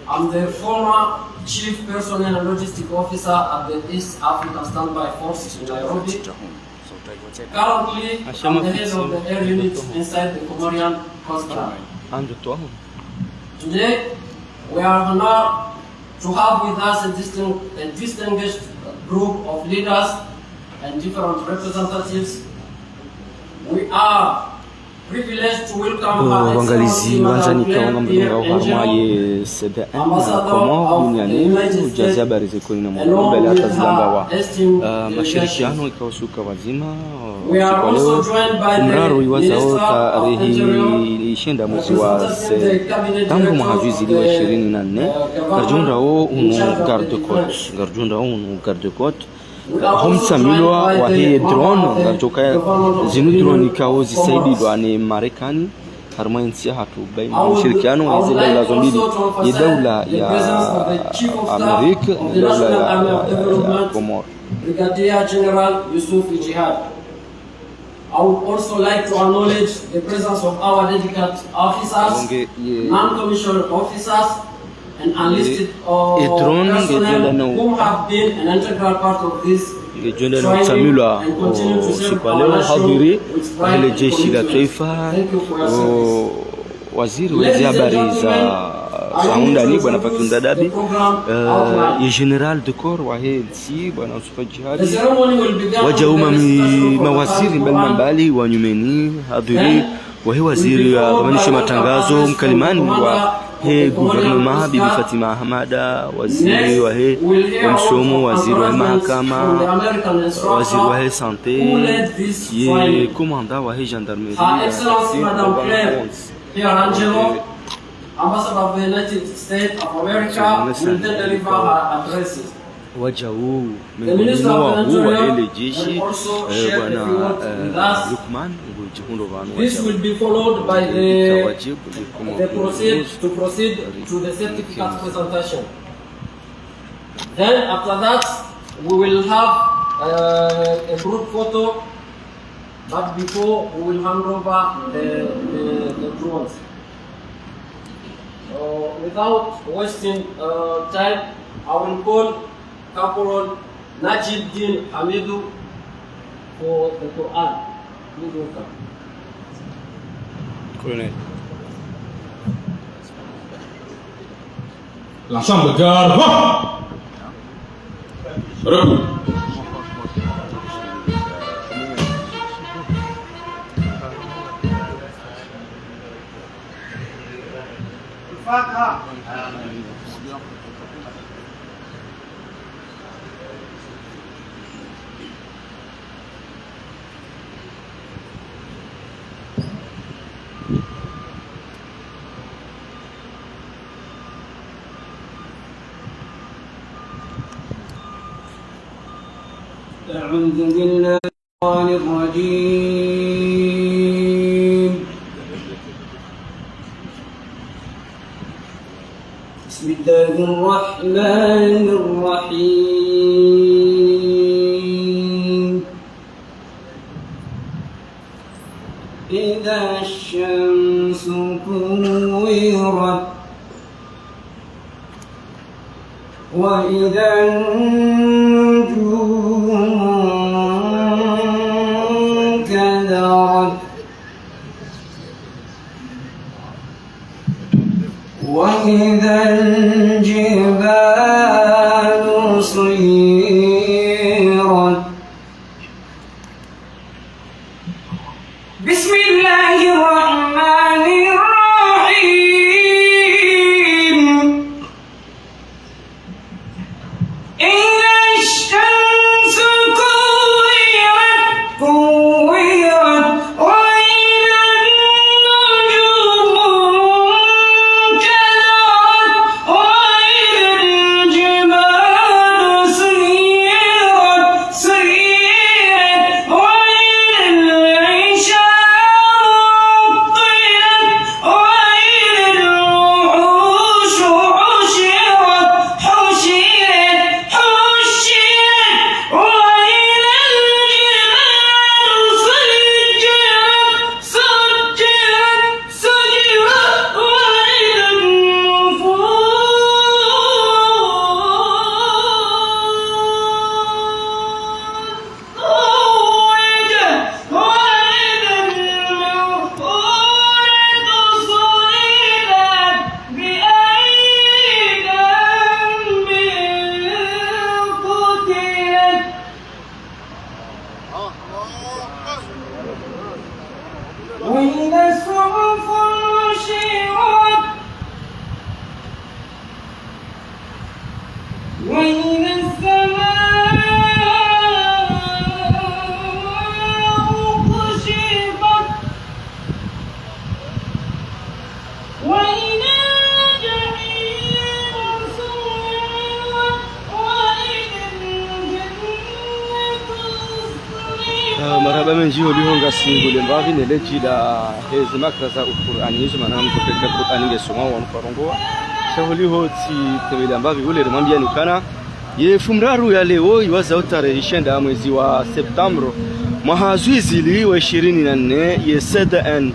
I'm the former Chief Personnel and Logistic Officer at the East African Standby Force in Nairobi. Currently, I'm the head of the air unit inside the Comorian Coast Guard. Today, we are honored to have with us a distinguished group of leaders and different representatives. We are privileged to welcome our Excellency Madam Claire Angelo, Ambassador duniani ujazi habari ziko na mambo mbele hata zilamba mashirikiano ikausuka wazima kwa leo mraro iwazao tarehe ishenda mwezi wa tangu mwajuzi wa 24 garjunda o unu garde côte Homsa milwa wa hii drone ngarjoka zinu drone ikawo zisaididwa ni Marekani harma insia hatu baina ushirikiano hizi dola zombili ni dola ya Amerika na dola ya Comor. Brigadier General Yusuf Jihad. I would also like to acknowledge the presence of our dedicated officers, non-commissioned officers, and enlisted personnel who have been an integral part of this training and continue to serve our nation with pride and commitment. Waziri wa habari za undani bwana Pakunda Dabi ya General de Corps wa HDC bwana Yusuf Jihad wajauma mawaziri mbalimbali wa nyumeni hadhiri wa waziri wa kamanisha matangazo mkalimani wa gouvernement Bibi Fatima Hamada, waziri wa msomo, waziri wa mahakama, waziri wa sante, ye komanda wa gendarmerie. Excellency Madam Claire Angelo, Ambassador of the United States of America, will then deliver her addresses. Wajau mwenyewa huwa ile jeshi bwana Lukman Ngujihundo vanu. This will be followed by the proceed to the certificate presentation. Then after that we will have a group photo, but before we will hand over the drones. Without wasting time, I will call Corporal Najibuddin Hamidou for the Quran. Please welcome. Colonel. L'ensemble de garde, repos. أعوذ بالله من الشيطان الرجيم. بسم الله الرحمن الرحيم. إذا الشمس كورت وإذا وإذا الجبال سيرت. بسم الله الرحمن الرحيم. إذا الشمس كورت وإذا النجوم marhaba menji holiho ngasi gole mbavi neleji la hezi makraza Qur'ani hizo maana mtokeka Qur'ani ngesoma wanu farongo shaholiho ti tebela mbavi ule remambia nikana ye fumraru ya leo iwaza tarehe 20 mwezi wa Septemba mwaka zili wa 24 ye SDN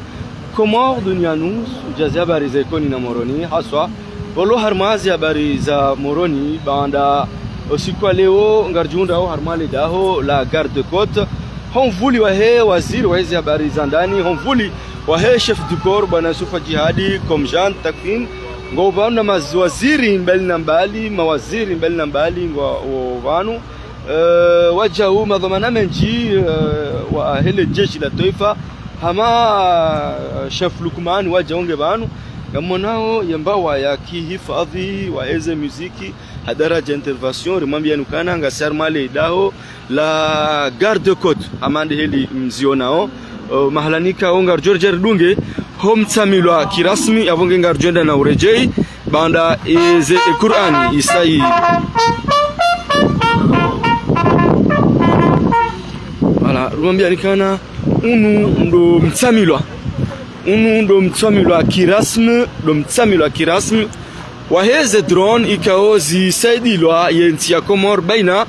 Comores dunianu jazi habari za ikoni na Moroni haswa walo harmazi habari za Moroni banda usiku wa leo ngarjunda au harmale daho la garde côte honvuli wahe waziri wa hizi habari za ndani honvuli wahe chef du corps bwana Sufa Jihadi Komjan Takfin ngobana mawaziri mbali na mbali mawaziri mbali na mbali ngwanu wajau madhamana menji wa hele jeshi la taifa hama chef Lukman wajaonge banu gamonao yambawa ya kihifadhi wa eze muziki hadaraja intervention remambia nukana ngasar male daho la garde côte amande heli mzionao mahalanika ongar George Dunge hom tsamilwa kirasmi avonge ngar jenda na urejei banda eze Qur'ani isai wala remambia nikana unu ndo mtsamilwa kirasmi waheze drone ikaozi saidilwa yenti ya Komor baina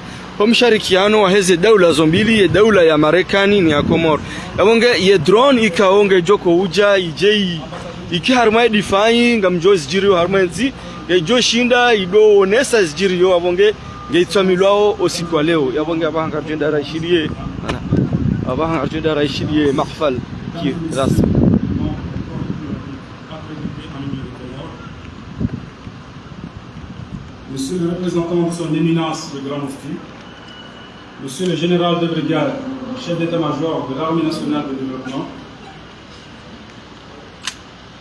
msharikiano waheze daula zombili ye daula ya Marekani ni ya Komor yabonge ye drone ikaonge joko uja ijei ikiharmai difai ngamjo zjiriyo harmanzi yejo shinda ido onesa zjiriyo yabonge ngeitsamilwao osikwa leo yabonge abanga jenda raishirie abanga jenda raishirie mahfal ki rasmi. Monsieur le représentant de son éminence, le Grand Mufti, Monsieur le général de brigade, chef d'état-major de l'armée nationale de développement,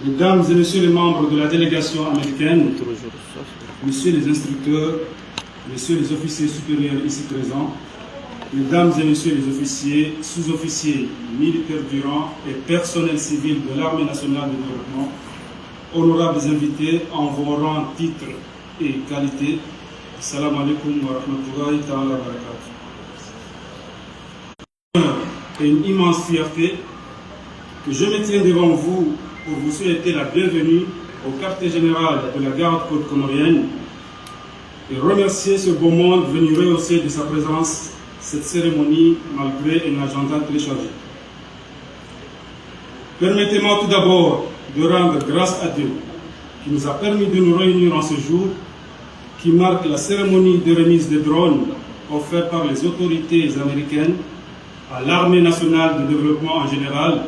Mesdames et Messieurs les membres de la délégation américaine, Messieurs les instructeurs, Messieurs les officiers supérieurs ici présents, Mesdames et Messieurs les officiers, sous-officiers, militaires du rang et personnel civil de l'armée nationale de développement, honorables invités en vos rangs, titres et qualité. Salam alaikum wa rahmatullahi ta'ala wa barakatuh. Et une immense fierté que je me tiens devant vous pour vous souhaiter la bienvenue au quartier général de la garde côte comorienne et remercier ce beau monde venu rehausser de sa présence cette cérémonie malgré un agenda très chargé. Permettez-moi tout d'abord de rendre grâce à Dieu qui nous a permis de nous réunir en ce jour qui marque la cérémonie de remise des drones offerte par les autorités américaines à l'armée nationale de développement en général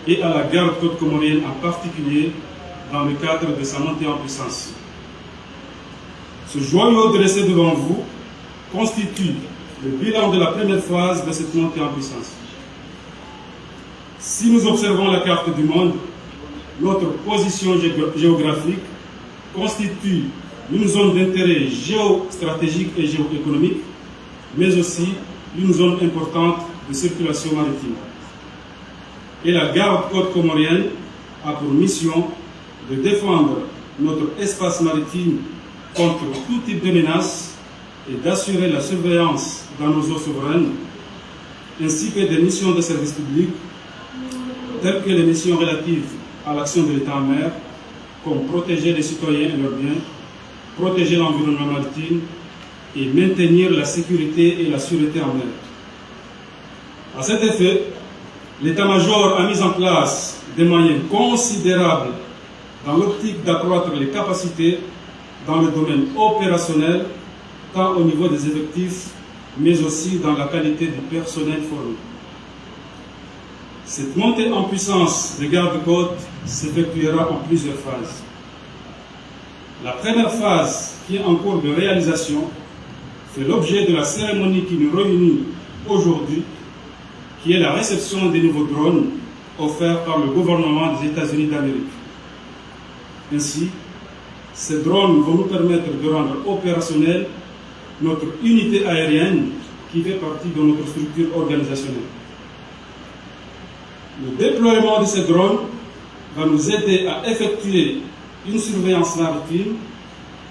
et à la garde côte comorienne en particulier dans le cadre de sa montée en puissance. Ce joyau dressé devant vous constitue le bilan de la première phase de cette montée en puissance. Si nous observons la carte du monde, notre position géographique constitue une zone d'intérêt géostratégique et géoéconomique, mais aussi une zone importante de circulation maritime. Et la garde côte comorienne a pour mission de défendre notre espace maritime contre tout type de menaces et d'assurer la surveillance dans nos eaux souveraines, ainsi que des missions de service public, telles que les missions relatives à l'action de l'État en mer, comme protéger les citoyens et leurs biens, protéger l'environnement maritime et maintenir la sécurité et la sûreté en mer. À cet effet, l'état-major a mis en place des moyens considérables dans l'optique d'accroître les capacités dans le domaine opérationnel, tant au niveau des effectifs, mais aussi dans la qualité du personnel formé. Cette montée en puissance des gardes-côtes s'effectuera en plusieurs phases. La première phase, qui est en cours de réalisation, fait l'objet de la cérémonie qui nous réunit aujourd'hui, qui est la réception des nouveaux drones offerts par le gouvernement des États-Unis d'Amérique. Ainsi, ces drones vont nous permettre de rendre opérationnels notre unité aérienne qui fait partie de notre structure organisationnelle. Le déploiement de ces drones va nous aider à effectuer une surveillance maritime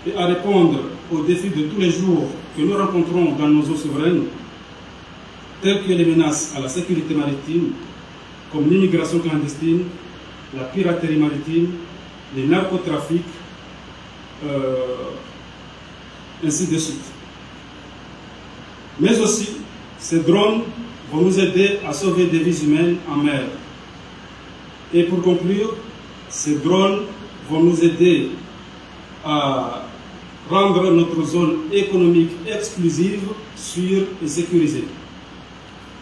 et à répondre aux défis de tous les jours que nous rencontrons dans nos eaux souveraines, tels que les menaces à la sécurité maritime, comme l'immigration clandestine, la piraterie maritime, les narcotrafics, ainsi de suite. Mais aussi, ces drones vont nous aider à sauver des vies humaines en mer. Et pour conclure, ces drones vont nous aider à rendre notre zone économique exclusive, sûre et sécurisée.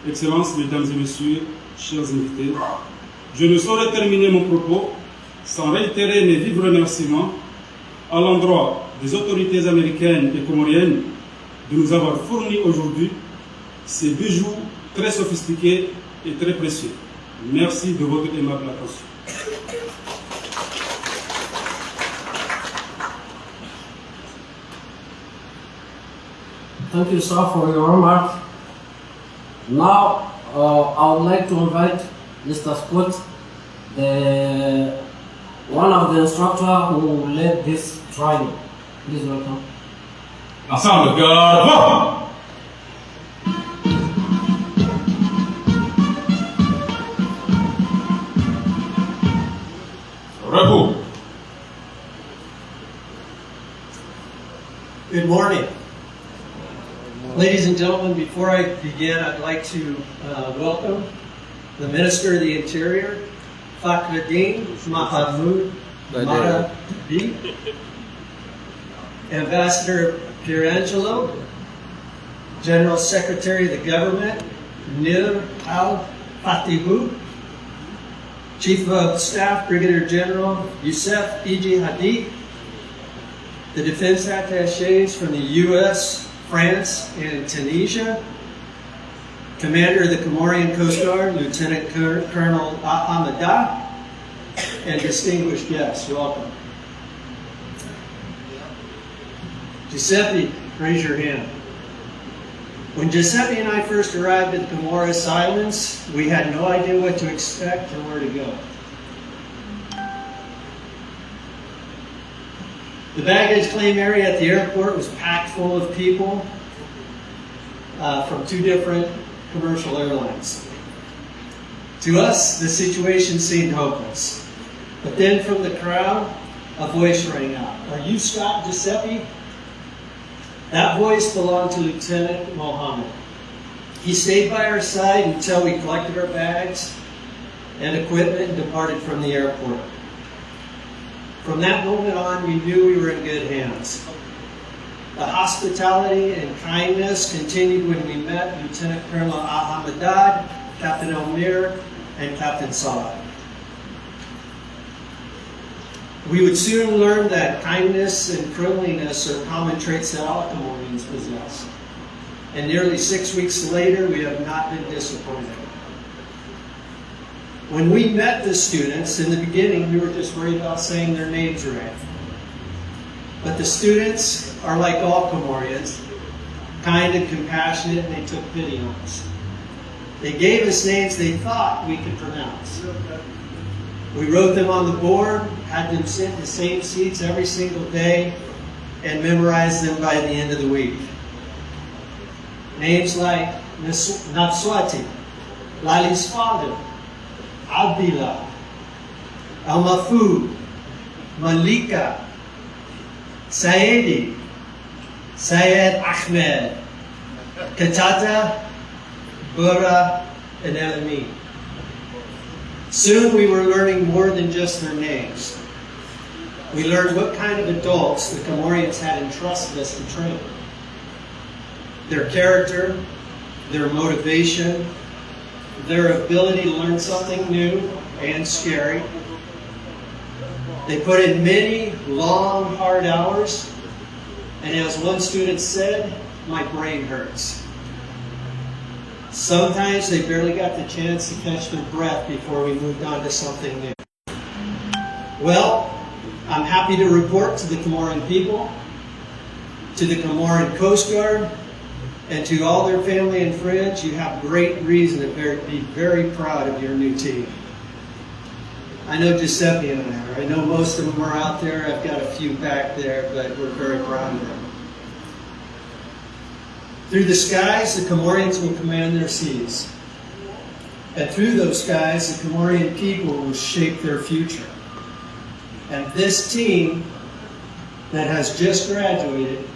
Excellences, Mesdames et Messieurs, chers invités, je ne saurais terminer mon propos sans réitérer mes vifs remerciements à l'endroit des autorités américaines et comoriennes de nous avoir fourni aujourd'hui ces bijoux très sophistiqués et très précieux. Merci de votre aimable attention. Thank you, sir, for your remark. Now, I would like to invite Mr. Scott, one of the instructors who led this training. Please welcome. Ensemble, gars, Repos. Good morning. Ladies and gentlemen, before I begin, I'd like to welcome the Minister of the Interior, Fakhreddin Mahmoud Mahdi, Ambassador Pierangelo, General Secretary of the Government, Nir al-Fatihu, Chief of Staff, Brigadier General Youssef E.J. Hadi, the Defense Attachés from the U.S., France, and Tunisia, Commander of the Comorian Coast Guard, Lieutenant Colonel Ahmada, and distinguished guests, welcome. Giuseppe, raise your hand. When Giuseppe and I first arrived at the Comoros Islands, we had no idea what to expect or where to go. The baggage claim area at the airport was packed full of people from two different commercial airlines. To us, the situation seemed hopeless. But then from the crowd, a voice rang out. "Are you Scott Giuseppe?" That voice belonged to Lieutenant Mohammed. He stayed by our side until we collected our bags and equipment and departed from the airport. From that moment on, we knew we were in good hands. The hospitality and kindness continued when we met Lieutenant Colonel Ahmadad, Captain Elmir, and Captain Salah. We would soon learn that kindness and friendliness are common traits that all Comorians possess. And nearly 6 weeks later, we have not been disappointed. When we met the students, in the beginning, we were just worried about saying their names right. But the students are like all Comorians, kind and compassionate, and they took pity on us. They gave us names they thought we could pronounce. We wrote them on the board, had them sit in the same seats every single day, and memorized them by the end of the week. Names like Natswati, Lali's father, Abdillah, Al-Mafud, Malika, Saidi, Syed Ahmed, Katata, Bura, and Elmi. Soon we were learning more than just their names. We learned what kind of adults the Comorians had entrusted us to train. Their character, their motivation, their ability to learn something new and scary. They put in many long, hard hours, and as one student said, my brain hurts. Sometimes they barely got the chance to catch their breath before we moved on to something new. Well, I'm happy to report to the Comorian people, To the Comorian Coast Guard and to all their family and friends, you have great reason to be very proud of your new team. I know Giuseppe and I are. I know most of them are out there. I've got a few back there, but we're very proud of them. Through the skies, the Comorians will command their seas. And through those skies, the Comorian people will shape their future. And this team that has just graduated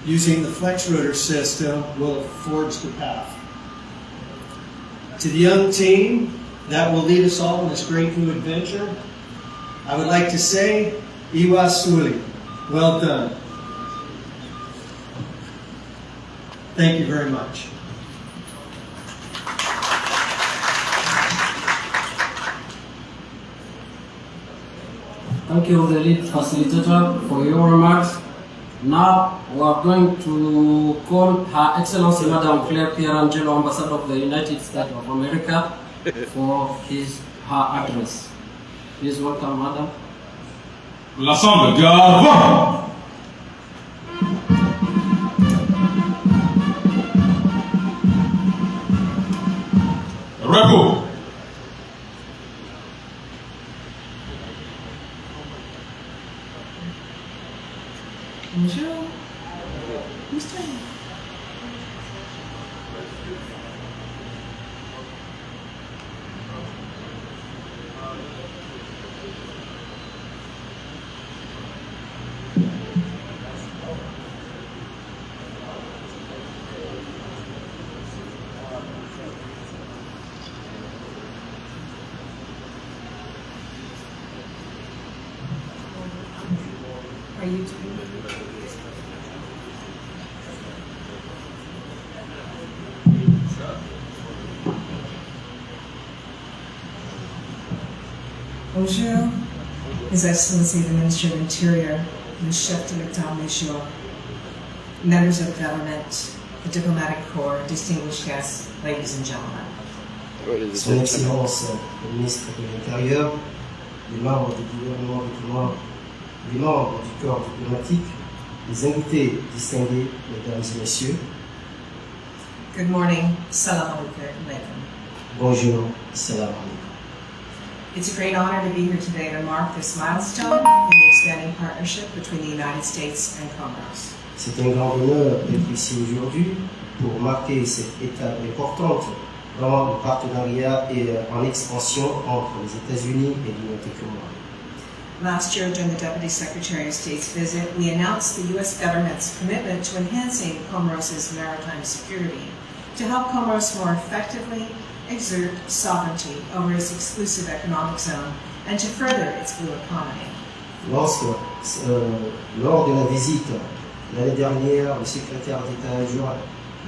using the flex rotor system will forge the path. To the young team that will lead us all in this great new adventure, I would like to say, Iwa Suli, well done. Thank you very much. Thank you, the lead facilitator, for your remarks. Now we are going to call Her Excellency Madame Claire Pierangelo, Ambassador of the United States of America, for her address. Please welcome, Madam. L'Assemblée, garde. Rebel. Bonjour. Mr. Are you doing? Bonjour, His Excellency the Minister of Interior, le Chef de l'État-Major, members of the government, the diplomatic corps, distinguished guests, ladies and gentlemen. Son Excellence le ministre de l'Intérieur, les membres du gouvernement du Comores, les membres du corps diplomatique, les invités distingués, mesdames et messieurs. Good morning, salam alaikum. Bonjour, salam alaikum. It's a great honor to be here today to mark this milestone in the expanding partnership between the United States and Comoros. C'est un grand honneur d'être ici aujourd'hui pour marquer cette étape importante dans le partenariat et en expansion entre les États-Unis et l'Union des Comores. Last year, during the Deputy Secretary of State's visit, we announced the U.S. government's commitment to enhancing Comoros' maritime security to help Comoros more effectively exert sovereignty over its exclusive economic zone and to further its blue economy. Lors de la visite l'année dernière, le secrétaire d'État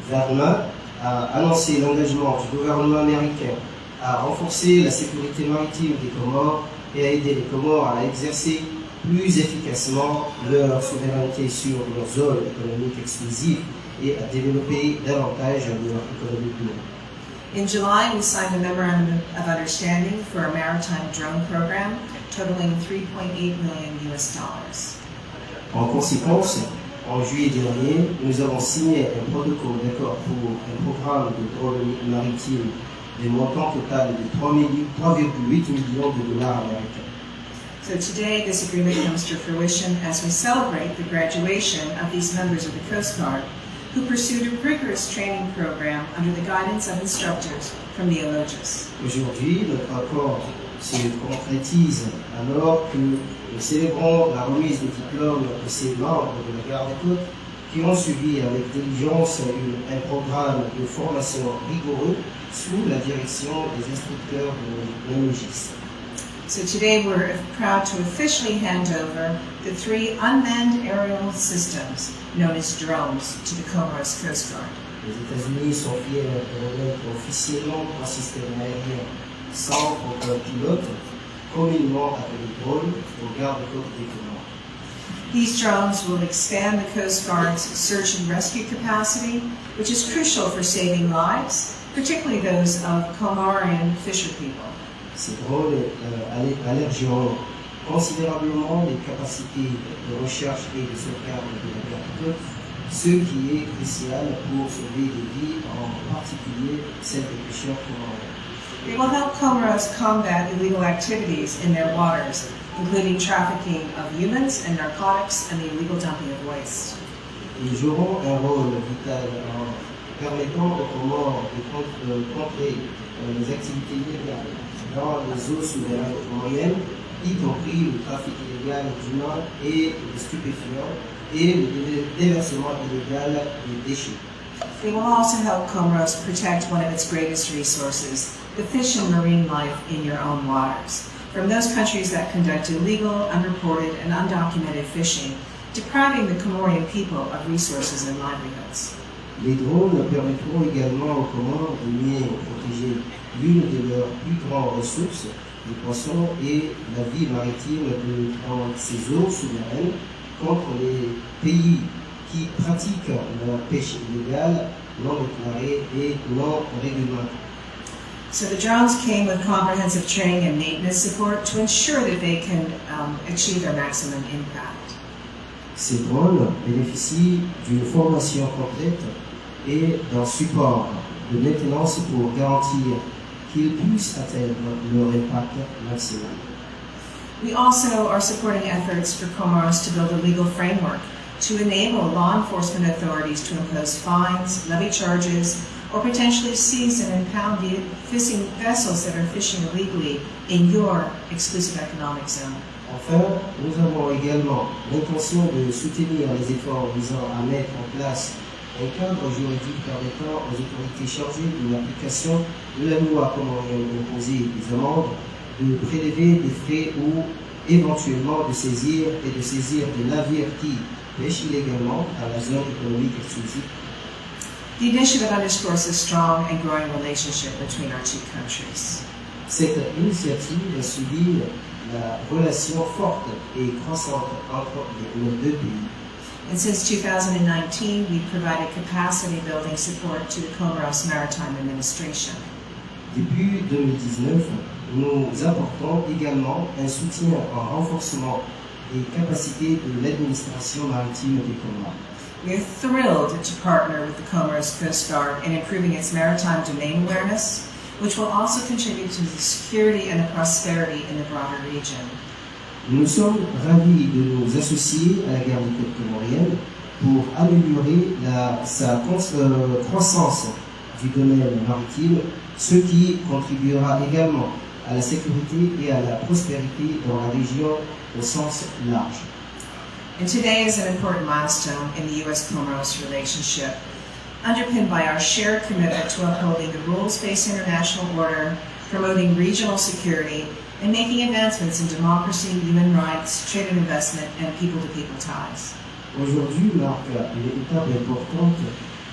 Verma a annoncé l'engagement du gouvernement américain à renforcer la sécurité maritime des Comores et à aider les Comores à exercer plus efficacement leur souveraineté sur leur zone économique exclusive et à développer davantage leur économie bleue. In July, we signed a memorandum of understanding for a maritime drone program totaling $3.8 million. En conséquence, en juillet dernier, nous avons signé un protocole d'accord pour un programme de drone maritime d'un montant total de 3,8 millions de dollars américains. So today, this agreement comes to fruition as we celebrate the graduation of these members of the Coast Guard who pursued a rigorous training program under the guidance of instructors from the Neologis. Aujourd'hui, notre accord se concrétise alors que nous célébrons la remise des diplômes de ces membres de la Garde-Côte qui ont suivi avec diligence un programme de formation rigoureux sous la direction des instructeurs de Neologis. So today we're proud to officially hand over the 3 unmanned aerial systems known as drones to the Comoros Coast Guard. Les États-Unis sont fiers de remettre officiellement 3 systèmes aériens sans aucun pilote, communément appelés drones, aux gardes-côtes des Comores. These drones will expand the Coast Guard's search and rescue capacity, which is crucial for saving lives, particularly those of Comorian fisher people. Ces drones allergiront considérablement les capacités de recherche et de sauvegarde de la carte, ce qui est crucial pour sauver des vies, en particulier celles des pêcheurs comoriens. It will help Comoros combat illegal activities in their waters, including trafficking of humans and narcotics and the illegal dumping of waste. Ils joueront un rôle vital en permettant aux Comores de contrer les activités illégales dans les eaux souveraines comoriennes, y compris le trafic illégal d'humains et de stupéfiants et le déversement illégal des déchets. It will also help Comoros protect one of its greatest resources, the fish and marine life in your own waters, from those countries that conduct illegal, unreported, and undocumented fishing, depriving the Comorian people of resources and livelihoods. Les drones permettront également aux Comores de mieux protéger l'une de leurs plus grandes ressources, les poissons et la vie maritime dans ces eaux souveraines contre les pays qui pratiquent la pêche illégale, non déclarée et non réglementée. So the drones came with comprehensive training and maintenance support to ensure that they can achieve their maximum impact. Ces drones bénéficient d'une formation complète et d'un support de maintenance pour garantir qu'ils puissent atteindre leur impact maximum. We also are supporting efforts for Comoros to build a legal framework to enable law enforcement authorities to impose fines, levy charges, or potentially seize and impound fishing vessels that are fishing illegally in your exclusive economic zone. Enfin, nous avons également l'intention de soutenir les efforts visant à mettre en place un cadre juridique permettant aux autorités chargées de l'application de la loi comorienne d'imposer des amendes, de prélever des frais ou éventuellement de saisir des navires qui pêchent illégalement à la zone économique exclusive. The initiative underscores the strong and growing relationship between our two countries. Cette initiative souligne la relation forte et croissante entre nos deux pays. And since 2019, we've provided capacity building support to the Comoros Maritime Administration. Depuis 2019, nous apportons également un soutien en renforcement des capacités de l'administration maritime des Comores. We are thrilled to partner with the Comoros Coast Guard in improving its maritime domain awareness, which will also contribute to the security and the prosperity in the broader region. Nous sommes ravis de nous associer à la garde côte comorienne pour améliorer sa croissance du domaine maritime, ce qui contribuera également à la sécurité et à la prospérité dans la région au sens large. And today is an important milestone in the U.S.-Comoros relationship, underpinned by our shared commitment to upholding the rules-based international order, promoting regional security, and making advancements in democracy, human rights, trade and investment, and people-to-people ties. Aujourd'hui marque une étape importante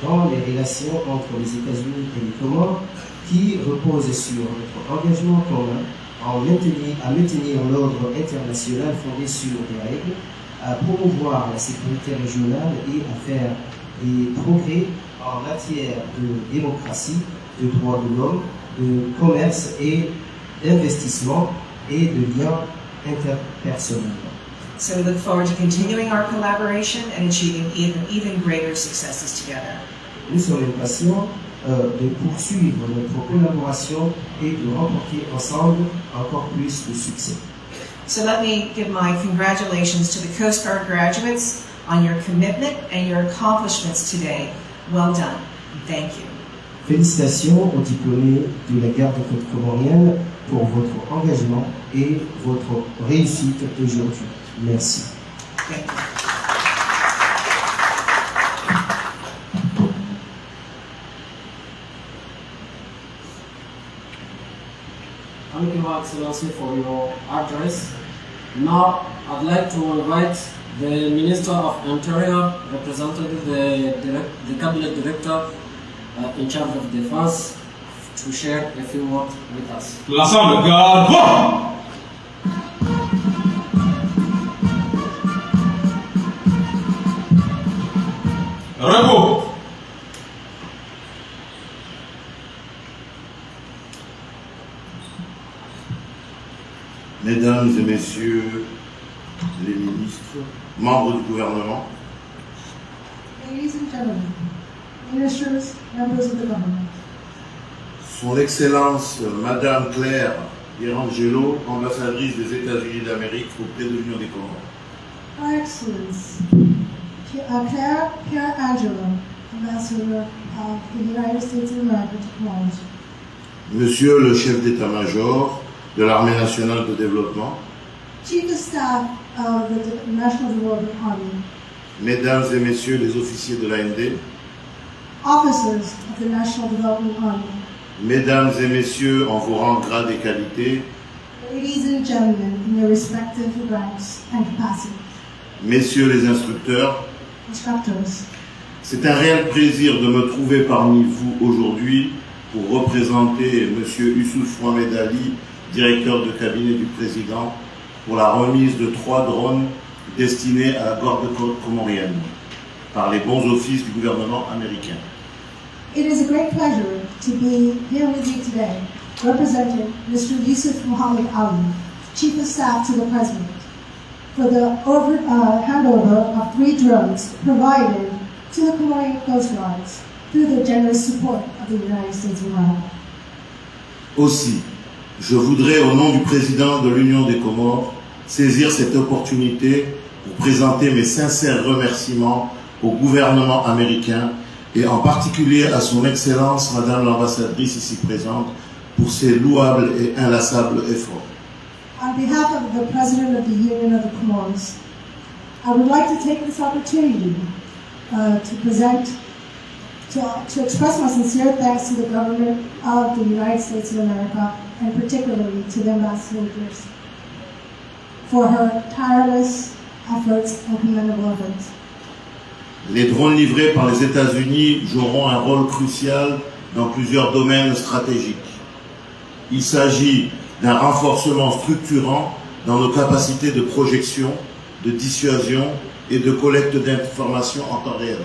dans les relations entre les États-Unis et les Comores qui repose sur notre engagement commun à maintenir l'ordre international fondé sur des règles, à promouvoir la sécurité régionale et à faire des progrès en matière de démocratie, de droits de l'homme, de commerce et d'investissement et de liens interpersonnels. So we look forward to continuing our collaboration and achieving even greater successes together. Nous sommes impatients de poursuivre notre collaboration et de remporter ensemble encore plus de succès. So let me give my congratulations to the Coast Guard graduates on your commitment and your accomplishments today. Well done. Thank you. Félicitations aux diplômés de la garde côte comorienne pour votre engagement et votre réussite aujourd'hui. Merci. Thank you. Thank you, Excellency, for your address. Now, I'd like to invite the Minister of Interior, representative the Cabinet Director in charge of Defense, to share a few words with us. L'ensemble, garde bon! Repos. Mesdames Mesdames et Messieurs les ministres, membres du gouvernement, Ladies and gentlemen, ministers, members of the government, Son Excellence Madame Claire Pierangelo, ambassadrice des États-Unis d'Amérique auprès de l'Union des Comores. Her Excellence Claire Pierangelo, Ambassador of the United States of America to Comoros, Monsieur le chef d'état-major de l'Armée nationale de développement, Chief of Staff of the National Development Army, Mesdames et Messieurs les officiers de l'AND, officers of the National Development Army, Mesdames et Messieurs en vos rangs, grades et qualités, ladies and gentlemen in their respective ranks and capacities, Messieurs les instructeurs, instructors, c'est un réel plaisir de me trouver parmi vous aujourd'hui pour représenter Monsieur Youssouf Mohamed Ali, directeur de cabinet du président, pour la remise de 3 drones destinés à la garde-côte comorienne par les bons offices du gouvernement américain. It is a great pleasure to be here with you today, representing Mr. Youssouf Mohamed Ali, Chief of Staff to the President, for the handover of 3 drones provided to the Comorian Coast Guards through the generous support of the United States of America. Aussi, je voudrais, au nom du président de l'Union des Comores, saisir cette opportunité pour présenter mes sincères remerciements au gouvernement américain et en particulier à son Excellence, Madame l'ambassadrice ici présente, pour ses louables et inlassables efforts. On behalf of the President of the Union of the Comores, I would like to take this opportunity to express my sincere thanks to the government of the United States of America, and particularly to the ambassadors for her tireless efforts and commendable efforts. Les drones livrés par les États-Unis joueront un rôle crucial dans plusieurs domaines stratégiques. Il s'agit d'un renforcement structurant dans nos capacités de projection, de dissuasion et de collecte d'informations en temps réel.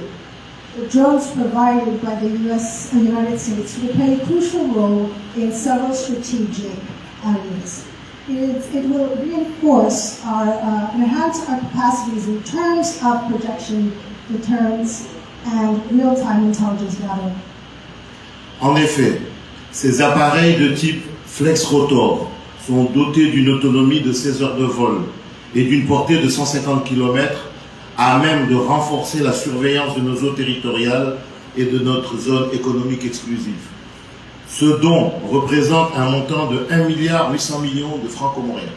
The drones provided by the United States will play a crucial role in several strategic areas. It will reinforce enhance our capacities in terms of projection, deterrence, and real-time intelligence gathering. En effet, ces appareils de type Flex-Rotor sont dotés d'une autonomie de 16 heures de vol et d'une portée de 150 km à même de renforcer la surveillance de nos eaux territoriales et de notre zone économique exclusive. Ce don représente un montant de 1,8 milliard de francs comoriens.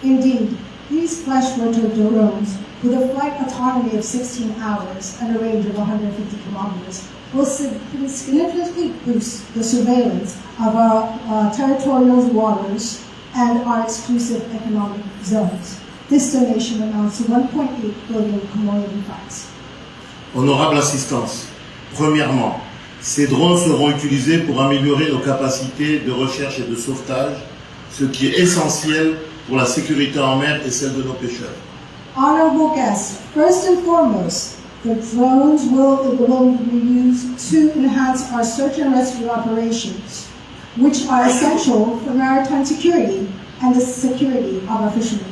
Indeed, these flesh-rotor drones, with a flight autonomy of 16 hours and a range of 150 kilometers, will significantly boost the surveillance of our territorial waters and our exclusive economic zones. This donation amounts to 1.8 billion Comorian francs. Honorable assistance, premièrement, ces drones seront utilisés pour améliorer nos capacités de recherche et de sauvetage, ce qui est essentiel pour la sécurité en mer et celle de nos pêcheurs. Honorable guests, first and foremost, the drones will be used to enhance our search and rescue operations, which are essential for maritime security and the security of our fishermen.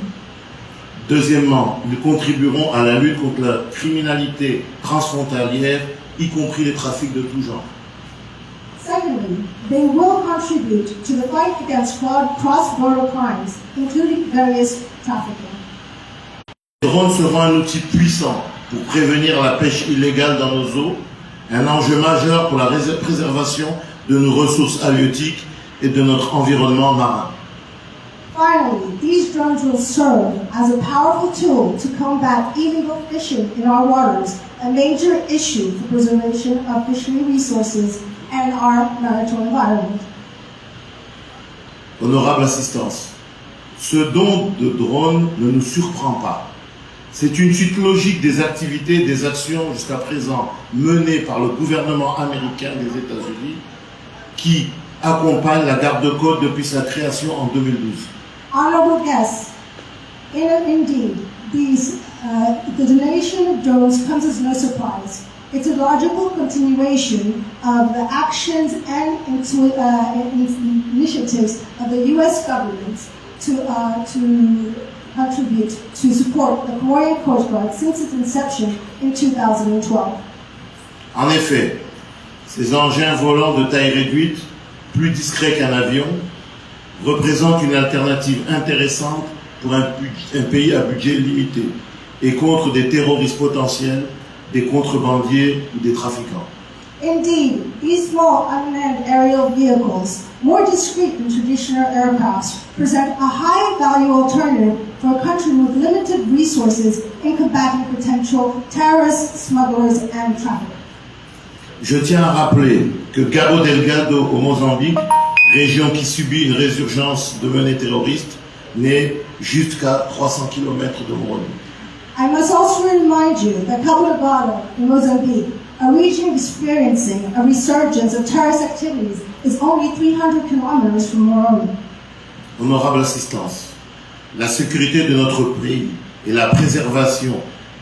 Deuxièmement, ils contribueront à la lutte contre la criminalité transfrontalière, y compris les trafics de tout genre. Secondly, they will contribute to the fight against cross-border crimes, including various trafficking. Les drones seront un outil puissant pour prévenir la pêche illégale dans nos eaux, un enjeu majeur pour la préservation de nos ressources halieutiques et de notre environnement marin. Finally, these drones will serve as a powerful tool to combat illegal fishing in our waters, a major issue for preservation of fishery resources and our maritime environment. Honorable assistance, ce don de drones ne nous surprend pas. C'est une suite logique des activités et des actions jusqu'à présent menées par le gouvernement américain des États-Unis qui accompagne la garde-côte depuis sa création en 2012. Honorable guests, indeed, the donation of drones comes as no surprise. It's a logical continuation of the actions and initiatives of the U.S. government to contribute to support the Comorian Coast Guard since its inception in 2012. En effet, ces engins volants de taille réduite, plus discrets qu'un avion, représentent une alternative intéressante pour un pays à budget limité et contre des terroristes potentiels, des contrebandiers ou des trafiquants. Indeed, these small unmanned aerial vehicles, more discreet than traditional aircraft, present a high-value alternative for a country with limited resources in combating potential terrorists, smugglers, and traffickers. Je tiens à rappeler que Cabo Delgado au Mozambique, région qui subit une résurgence de menées terroristes, n'est jusqu'à 300 km de Moroni. I must also remind you that Cabo Delgado in Mozambique, a region experiencing a resurgence of terrorist activities, is only 300 kilometers from Moroni. Honorable assistance, la sécurité de notre pays et la préservation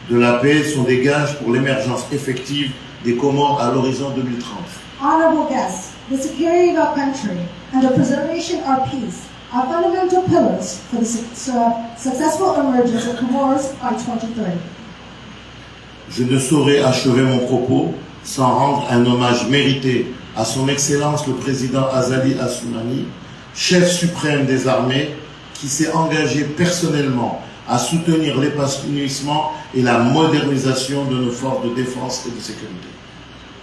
de la paix sont des gages pour l'émergence effective des Comores à l'horizon 2030. Honorable guests, the security of our country and the preservation of our peace are fundamental pillars for the successful emergence of Comoros by 2030. Je ne saurais achever mon propos sans rendre un hommage mérité à son Excellence le Président Azali Assoumani, chef suprême des armées, qui s'est engagé personnellement à soutenir l'épanouissement et la modernisation de nos forces de défense et de sécurité.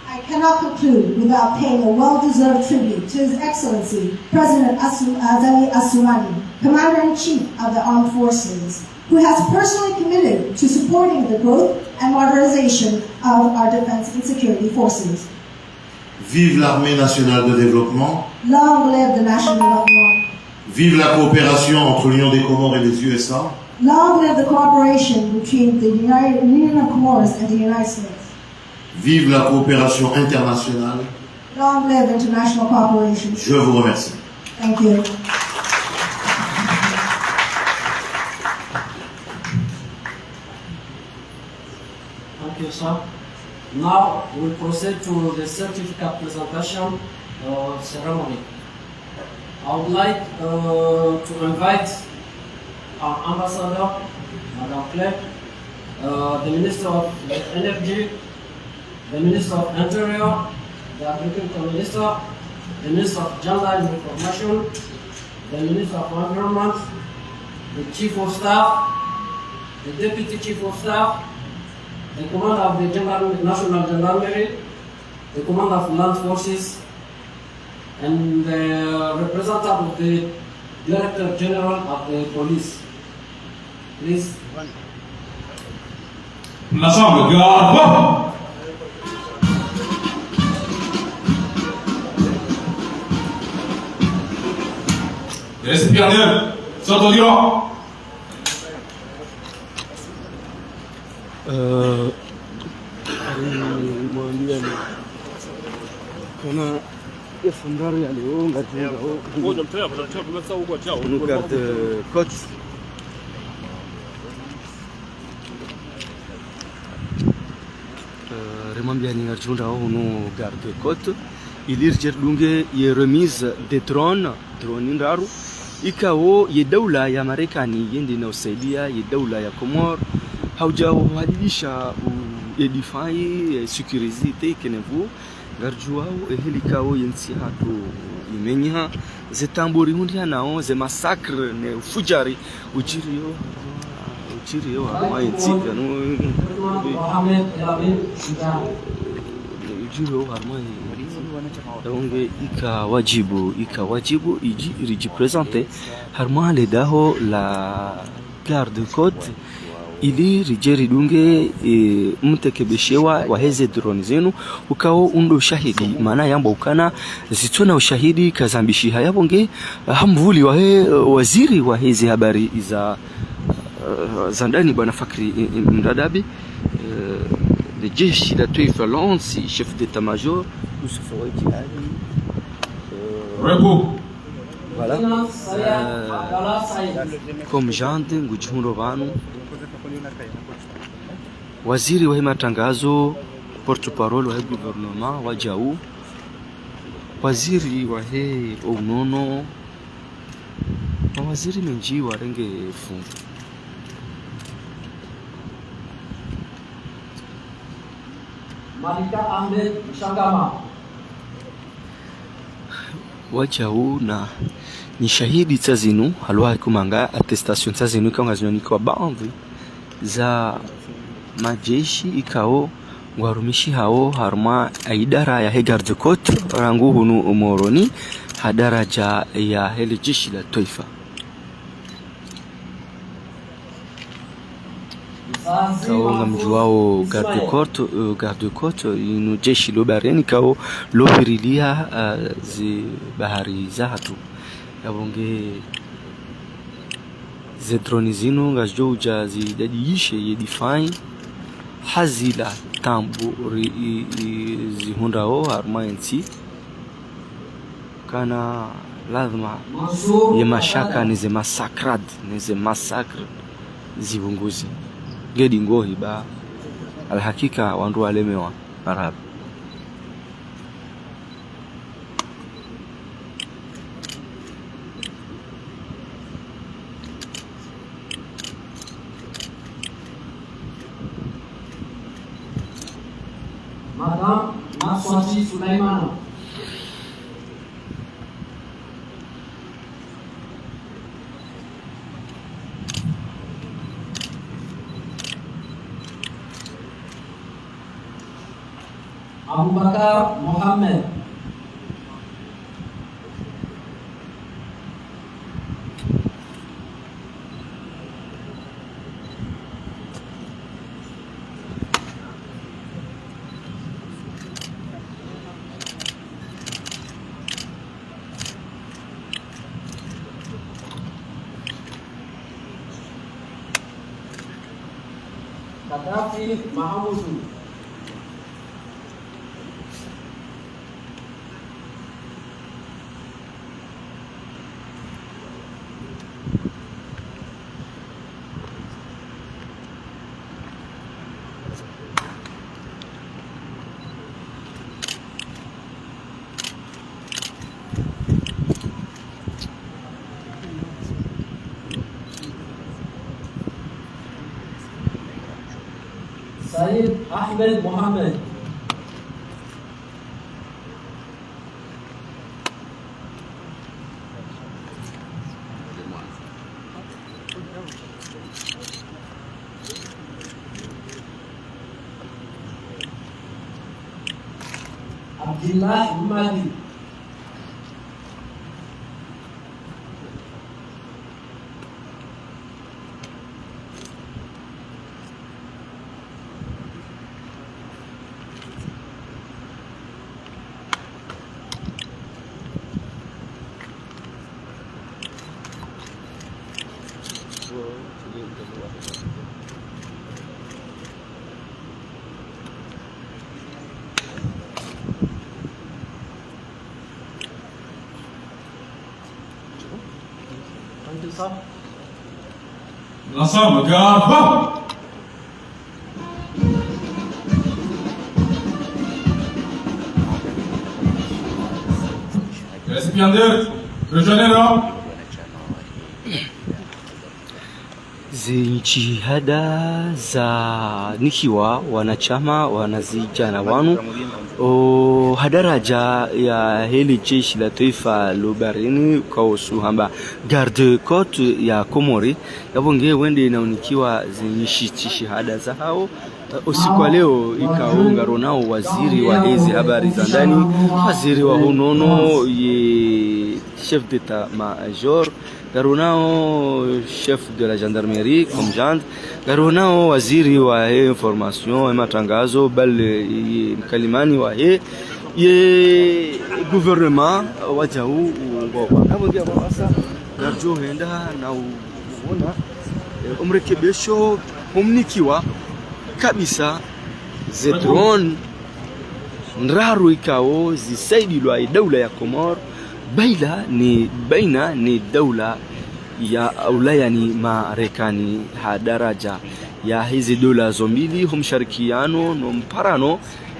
I cannot conclude without paying a well-deserved tribute to His Excellency, President Azali Assoumani, Commander-in-Chief of the Armed Forces, who has personally committed to supporting the growth and modernization of our defense and security forces. Vive l'Armée nationale de développement. Long live the national development. Vive la coopération entre l'Union des Comores et les USA. Long live the cooperation between the Union of Comoros and the United States. Vive la coopération internationale. Long live international cooperation. Je vous remercie. Thank you. Thank you, sir. Now we'll proceed to the certificate presentation ceremony. I would like to invite our ambassador, Madam Clerk, the Minister of Energy, the Minister of Interior, the Agriculture Minister, the Minister of Gender and Information, the Minister of Environment, the Chief of Staff, the Deputy Chief of Staff, the Commander of the National Gendarmerie, the Commander of Land Forces, and the representative of the Director General of the Police. Please. L'ensemble, garde. Les récipiendaires s'autodiront. Kuna efundari ya leo ngatunga garde coach remambia ni ngarjunda hono garde côte ilir jerdunge ye remise de drone ndaru ikao ye daula ya Marekani yende na usaidia ye daula ya Komor haujahadidisha edifai sécurité kenevu garjuao ehelikao yensi hatu imenya zetamburi hundia nao ze massacre ne fujari uchirio wa yensi no uchirio harma donc ikawajibu iji représenter harma le daho la garde côte ili rijeri dunge mtekebeshewa waheze drone zenu ukao undo ushahidi maana yamba ukana zitona ushahidi kazambishi hayabonge hamvuli wahe waziri waheze habari za ndani bwana Fakri Mradabi le jeshi la taifa lansi chef d'état-major Yusuf Wajihadi voilà comme jande ngujhundo banu waziri wa matangazo porte-parole wa gouvernement wa Jau waziri wa unono mawaziri menji warenge fungu Malika Ahmed Shangama wajau na ni shahidi tazinu halwa kumanga attestation tazinu kanga zinoni kwa baadhi za majeshi ikao ngwarumishi hao harma idara ya garde côte rangu hunu umoroni hadaraja ya hili jeshi la taifa kaonga mjuao garde côte inu jeshi lo barini kao lo pirilia zi bahari zatu yabonge ze droni zinu ngajouja zi dadiyishe yedifai hazila tambu zihundao harmayensi kana lazima ye mashaka nize massacre zibunguzi gedi ngohi ba alhakika wandu walemewa marhaba Madam Naswati Sulaimana Abu Bakar Mohammed Kadafi Mahamudu Said Ahmed Mohammed Abdullah Umadi L'ensemble, garde. Récipiendaire, rejoignez-le. Jitihada za nikiwa wanachama wanazijana wanu hadaraja ya hili jeshi la taifa lubarini kwa usuhamba garde côte ya Komori yabonge wende inaonikiwa shahada za hao usiku wa leo ikaunga ronao waziri wa hizi habari za ndani waziri wa honono ye chef d'état major garonao chef de la gendarmerie commandant garonao waziri wa information et matangazo bal kalimani wa ye gouvernement wajau ngoba abongia basa garjo henda na uona umrekebisho humnikiwa kabisa zetron nraru ikao zisaidilwa daula ya Komor baina ni daula ya Ulaya ni Marekani hadaraja ya hizi dola zombili humsharikiano no mparano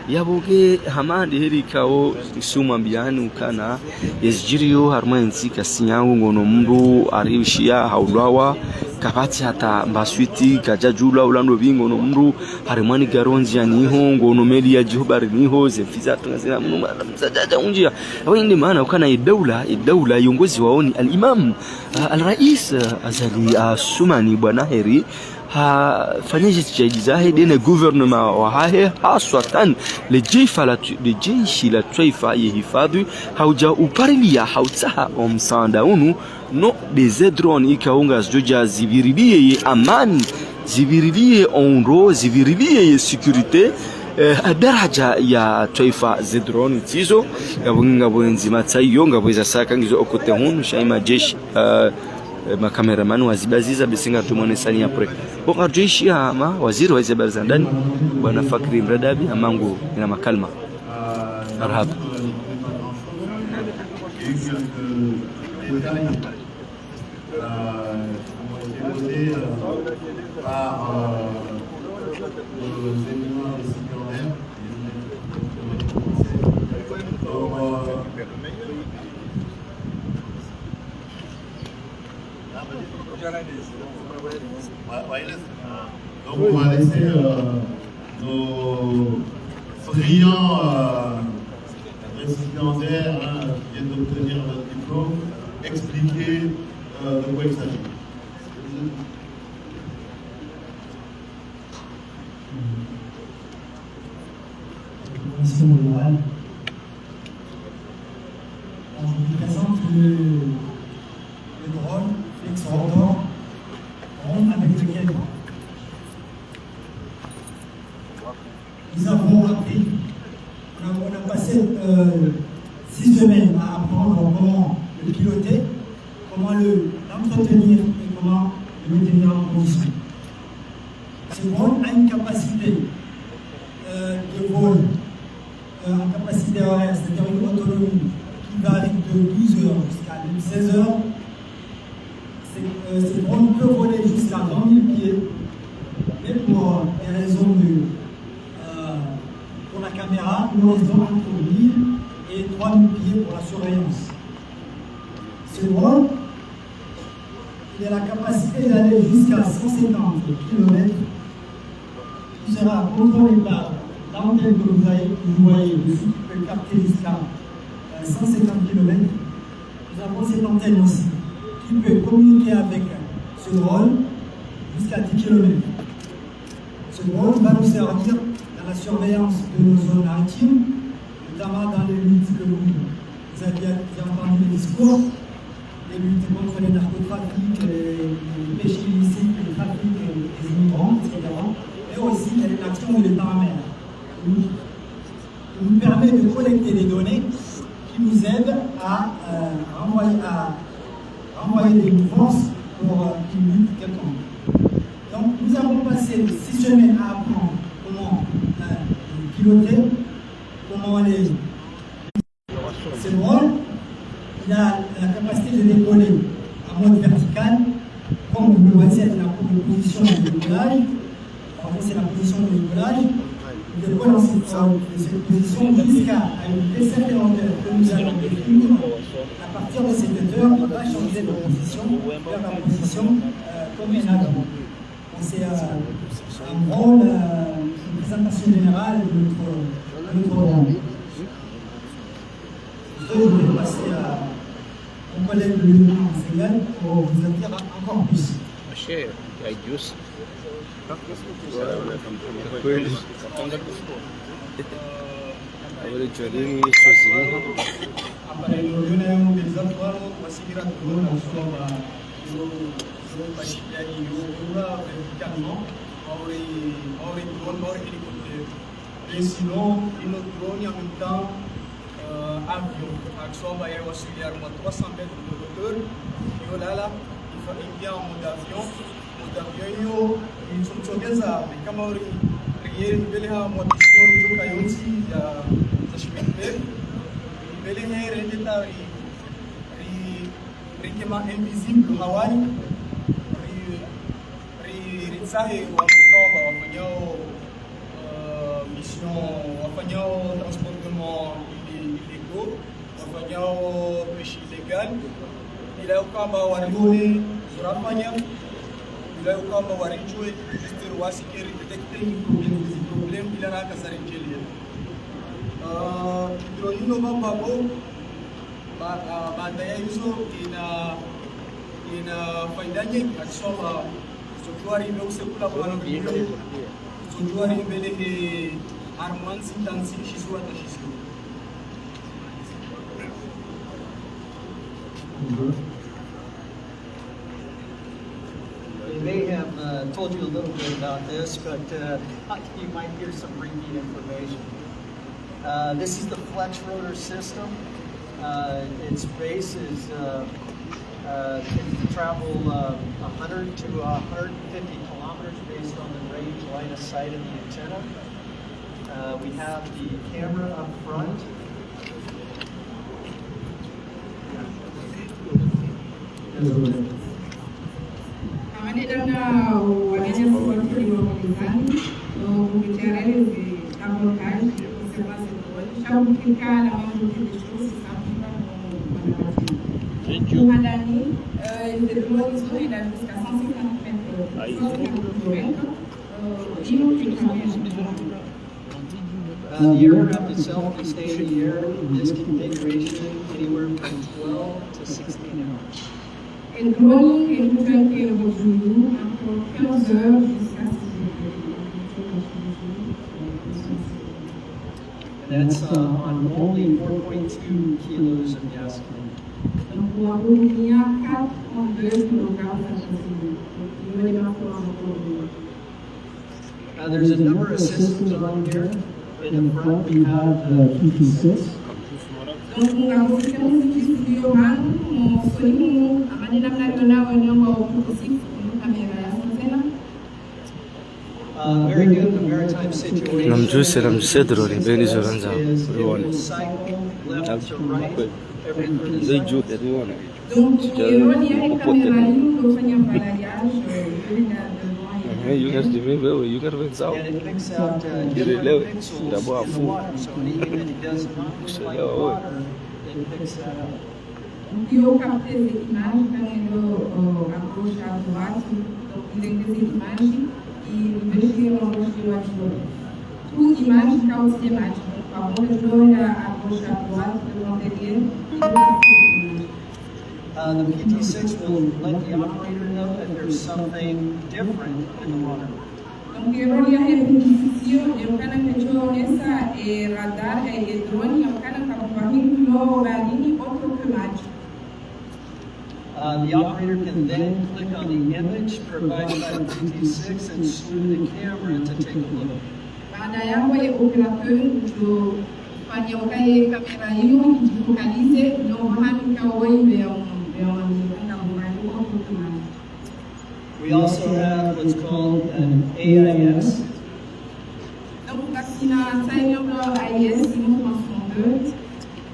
yaboge hamandi heri kao suma mbiani ukana yesjirio harmanzi kasinyangu ngono mndu arishia haulawa kabati hata mbaswiti kajajula ulando bingo no mndu harimani garonzi aniho ngono meli ya jihubari niho zemfiza tunazina mndu mzajaja unjia windi maana ukana idaula yongozi waoni al-imam al-rais azali sumani bwana heri fanyeje tijadi zahe dene gouvernement wa hahe haswatan lejeshi la taifa yehifadhi hauja uparilia hautaha omsanda unu no bezedron ikaunga zoja zibirilie ye amani zibirilie onro zibirilie ye sécurité daraja ya taifa zedron tizo ngabo nzima tsayo ngabo za saka ngizo okote hunu shaima jeshi ma cameraman wazibaziza bisinga tumone sani après bon arjeshi ama waziri wa habari za ndani bwana Fakri Mradabi amangu ina makalma marhaba Donc on va laisser nos brillants récipiendaires qui viennent d'obtenir notre diplôme expliquer de quoi il s'agit. Merci mon moral. Je vous présente le drone Flex Rotor avec lequel nous avons appris, on a passé 6 semaines à apprendre comment le piloter, comment l'entretenir et comment le maintenir en condition. Ce drone a une capacité de vol en capacité horaire, c'est-à-dire une autonomie qui varie de 12 heures jusqu'à 16 heures. Ce drone peut voler jusqu'à 20 000 pieds, mais pour des raisons pour la caméra, une raison entre 1000 et 3000 pieds pour la surveillance. Ce drone, il a la capacité d'aller jusqu'à 150 km, qui sera contrôlé par l'antenne que vous voyez dessus, qui peut capter jusqu'à 150 km. Nous avons cette antenne aussi, qui peut communiquer avec ce drone jusqu'à 10 km. Ce drone va nous servir dans la surveillance de nos zones maritimes, notamment dans les luttes que vous aviez entendu les discours, les luttes contre les narcotrafics, les péchés illicites, les trafics des immigrants, etc. Mais aussi l'action des paramètres. Qui nous permet de collecter des données qui nous aident à renvoyer des mouvances pour une lutte quelconque. Donc nous avons passé 6 semaines à apprendre comment piloter, comment les... Ce drone, il a la capacité de décoller en mode vertical, comme vous le voyez, c'est la position de décollage. C'est la position de décollage. Il décolle dans cette position jusqu'à une vitesse supplémentaire que nous allons définir. À partir de cette hauteur, il va changer de position vers la position comme un avion. C'est un rôle, une présentation générale de notre drone. Je vais passer à mon collègue le lieutenant Ségal pour vous en dire encore plus. Et sinon, une autre drone en même temps avion. Action va y avoir 300 mètres de hauteur. Et là, il vient en mode avion. Mode avion, ils sont together. Mais comme il y a une motivation de Kayonsi, de Schmidt, il y a un invisible Hawaii. Ritsahe wa mkoa wafanyao mission o transportement illégaux, wafanya o pêche illégale, ila ukamba warijue zurafanya, ila ukamba warijue register wa security detecting problem ila na kasari jelia. Ndio hino mambo baada ya hizo ina faida nyingi akisoma sotuari ndio usekula kwa wanavyuo sotuari mbele he harmansi tansi shiswa tashisu. They may have told you a little bit about this, but you might hear some repeat information. This is the flex rotor system. Its base is can travel 100 to 150 kilometers based on the range line of sight of the antenna. We have the camera up front. The aircraft itself can stay in the air in this configuration anywhere from 12 to 16 hours. And drone can train over you for 15 heures. And that's on only 4.2 kilos of gasoline. There's a number of systems on here. In the front we have the PT6. Very good in the maritime situation. Cycle left to right every 30 seconds. And it picks out different pixels in the water, so anything that it does not look like water, it picks that up. The PT6 will let the operator know that there's something different in the water. The operator can then click on the image provided by the PT6 and slew the camera to take a look. We also have what's called an AIS,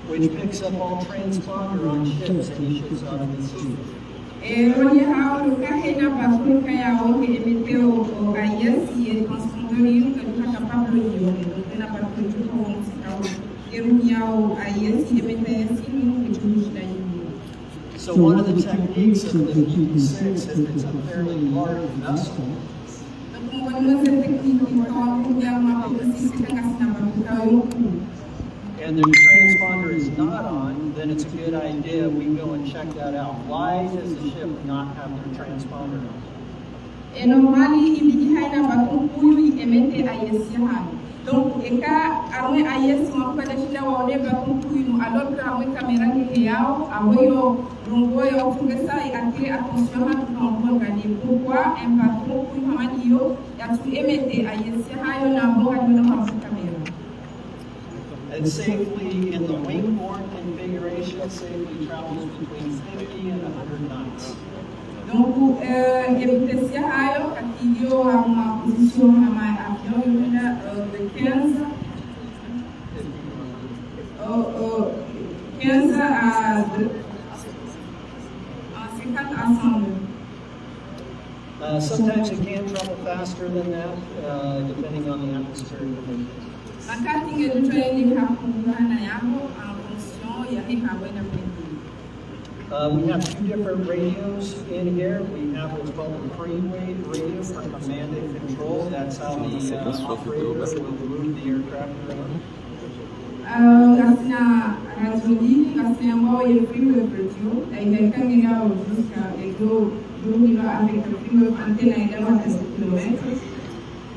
which picks up all transponder on ships that he ships out of the sea. So one of the techniques of the PT6, if it's a fairly large vessel, and the transponder is not on, then it's a good idea we go and check that out. Why does the ship not have their transponder on? Donc, et quand armé AIS on peut déjà voir les bâtons pour alors que armé caméra qui est là, aboyo rongoyo pour ça et attirer attention à tout le monde gagner. Pourquoi un bâton pour Hamanio y a tout émettre AIS ha yo na bon gagner na caméra. And safely in the wingborne configuration, safely travels between 50 and 100 knots. Donc, éviter si ayo attidio a uma position à ma avion de 15 à 50 ensemble. Sometimes it can travel faster than that, depending on the atmospheric conditions. We have two different radios in here. We have what's called the frame radio for command and control. That's how the operator will move the aircraft around.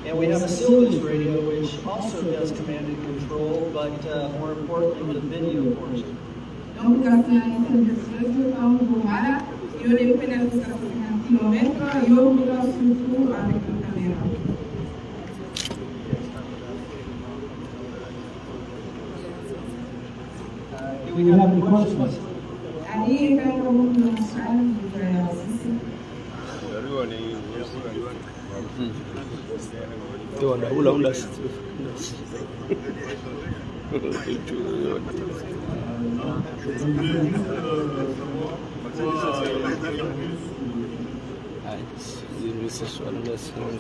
And we have a Silvus radio, which also does command and control, but more importantly, the video portion. Do we have any questions?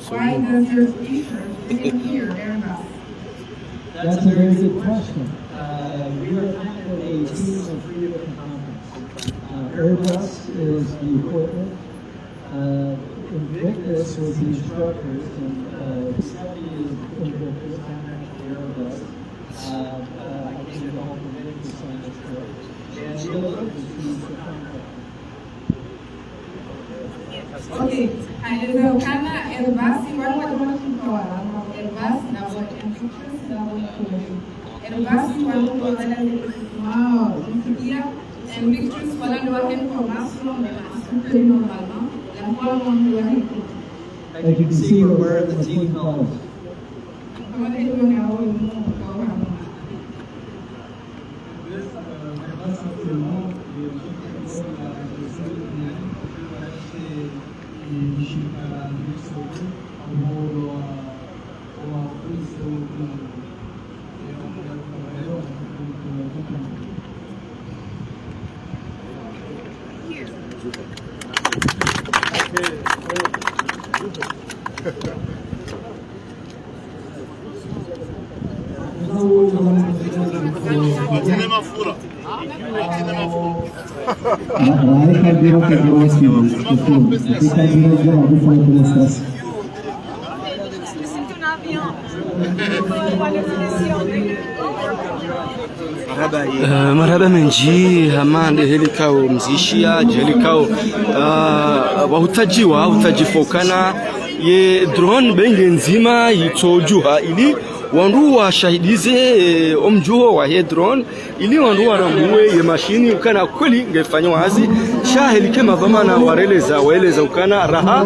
Why does your feature here, Airbus? That's a very good question. We are actually a team of 3 different companies. Airbus is the equipment. Invictus was the instructors, and Giuseppe is Invictus, I'm actually Airbus. I think the whole Invictus on this trip. And the other is the contract. Okay, inawezekana Airbus wanakutoa Airbus na Invictus na Airbus wanakutoa Invictus wanakutoa information normalement la voix. As you can see, we're wearing the team colors. marhaba menji hamande helikao mzishia helikao wahutajiwa hutajifokana ye drone benge nzima yitojuha ili wandu washahidize omjuho wa he drone ili wandu wanamuwe ye mashini ukana kweli ngefanywa hazi shahelike mavamana waeleza ukana raha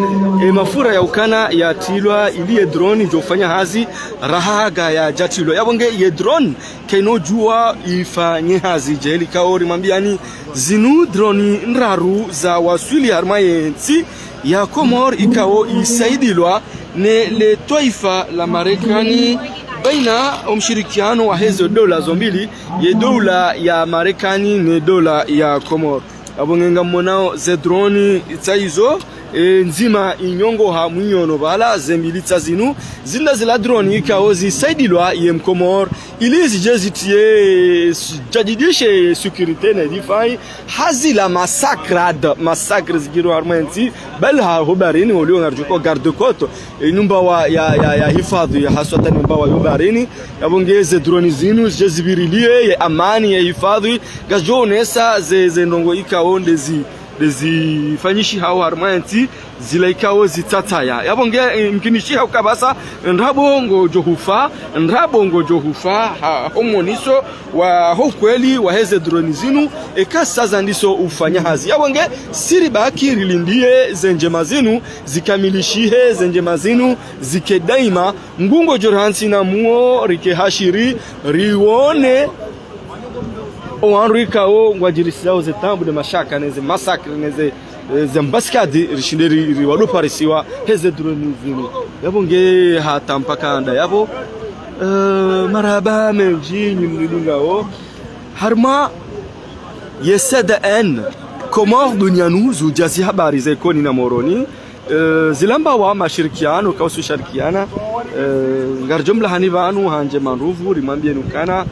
mafura ya ukana ya tilwa ili ye drone jofanya hazi raha ga ya jatilwa yabonge ye drone keno jua ifanye hazi jehelika ori mambiani zinu drone nraru za waswili harmayensi ya Komor ikao isaidilwa ne le taifa la Marekani baina umshirikiano wa hizo dola zombili ye dola ya Marekani ne dola ya Komor abongenga monao ze drone itaizo nzima inyongo ha munyono bala zembilitsa zinu zinda zila drone ikao zisaidilwa ye Komor ili zijezitie jadidishe security na difai hazila massacre zigiro armenti bal ha hubarini olio ngarjuko garde côte numba wa ya hifadhi ya haswata numba wa hubarini yabongeze drone zinu jezibirilie ya amani ya hifadhi gajonesa ze ndongo ikao ndezi fanyishi hao armenti zila ikao zitataya yabonge mkinishi hao kabasa ndrabongo johufa homoniso wa hokweli wa heze drone zinu ekasaza ndiso ufanya hazi yabonge siri baki rilindie zenjema zinu zikamilishihe zenjema zinu zikedaima ngungo jorhansi na muo rike hashiri riwone oanrika o ngwajirisao zetambu de mashaka neze massacre neze zambascade rishinderi walo parisiwa heze drone zinu yabonge hata mpaka anda yabo marhaba menji nyimlingao harma yesada en Komor dunyanu zu jazi habari ze koni na moroni zilamba wa mashirikiano kausu shirikiana ngarjumla hani vanu hanje manruvu rimambie nukana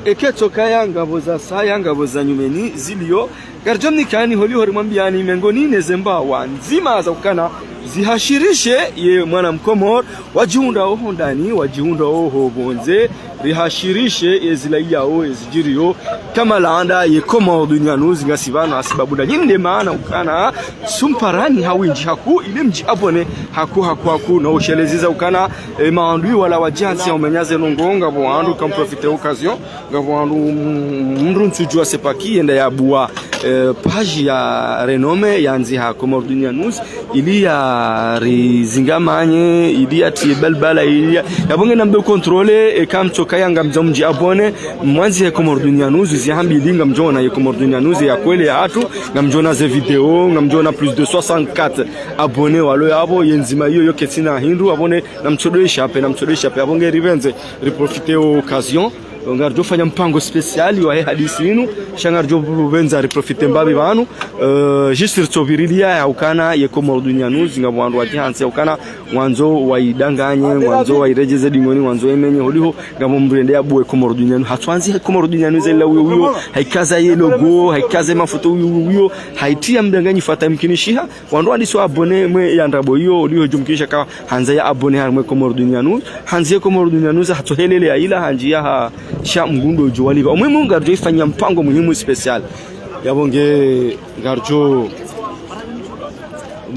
eketo kaya ngabo za saya ngabo za nyumeni zilio garjomni kani holi hori mwambiani mengoni nezemba wa nzima za ukana zihashirishe ye mwana mkomor wajiunda oho ndani wajiunda oho bonze rihashirishe ye zilaia oho ye zijirio kama laanda ye komor dunianu zingasivano asibabu da nyinde maana ukana sumparani hawinji haku ile mji abone haku na usheleziza ukana maandui wala wajansi ya umenyaze nongonga boandu kam profite occasion ngabo andu mrun tujua sepaki enda ya bua page ya renome yanzi ha Comor Dunia News ili ya rizingamanye ili ya tibelbala ili ya bonge nambe controle kam choka yanga mjomji abone mwanzi ya Comor Dunia News zihambi linga mjona ya Comor Dunia News ya kweli ya hatu ngamjona ze video ngamjona plus de 64 abone walo yabo yenzima hiyo yoke tina hindu abone namchodesha pe abonge rivenze riprofite occasion ngarjo fanya mpango speciali wa hadithi inu shangarjo benza reprofite mbabi banu jisir tsobirilia ya ukana ye Comor Dunia News ngabwandu wajansi ya ukana mwanzo waidanganye mwanzo wairejeze dingoni mwanzo emenye holiho ngamo mbrende abue Comor Dunia News hatwanzi Comor Dunia News ila uyo haikaza ye logo haikaza mafoto uyo haitia mdanganyi fata mkinishiha wandu andiswa abone mwe yandabo hiyo uliho jumkisha ka hanza ya abone harmwe Comor Dunia News hanzi Comor Dunia News hatohelele ya ila hanjia ha sha mgundo jowaliva umuhimu ngarjo ifanya mpango muhimu special yabonge ngarjo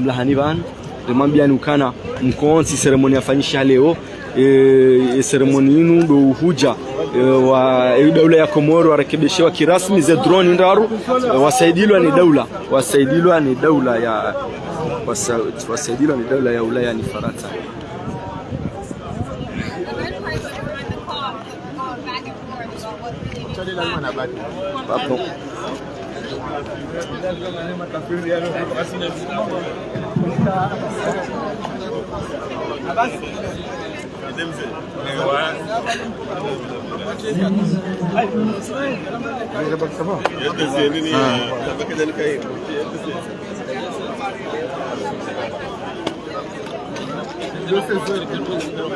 mlahani ban demambia nukana mkonsi ceremony afanyisha leo ceremony inu do huja wa daula ya Komoro warekebishiwa kirasmi za drone ndaru wasaidilwa ni daula ya Ulaya ni Faransa. Papo.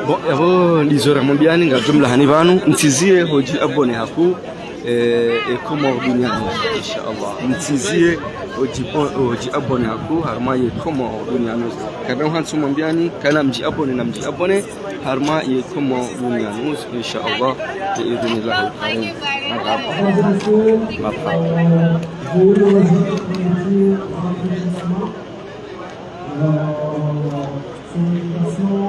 Bon, yabo lizora mwambiani nga jumla hani vanu ntizie hoji abone haku Comor Dunia News inshallah ntizie hoji abone haku harma ye Comor Dunia News kada hansu mwambiani kana mji abone harma ye Comor Dunia News inshallah biidhnillah son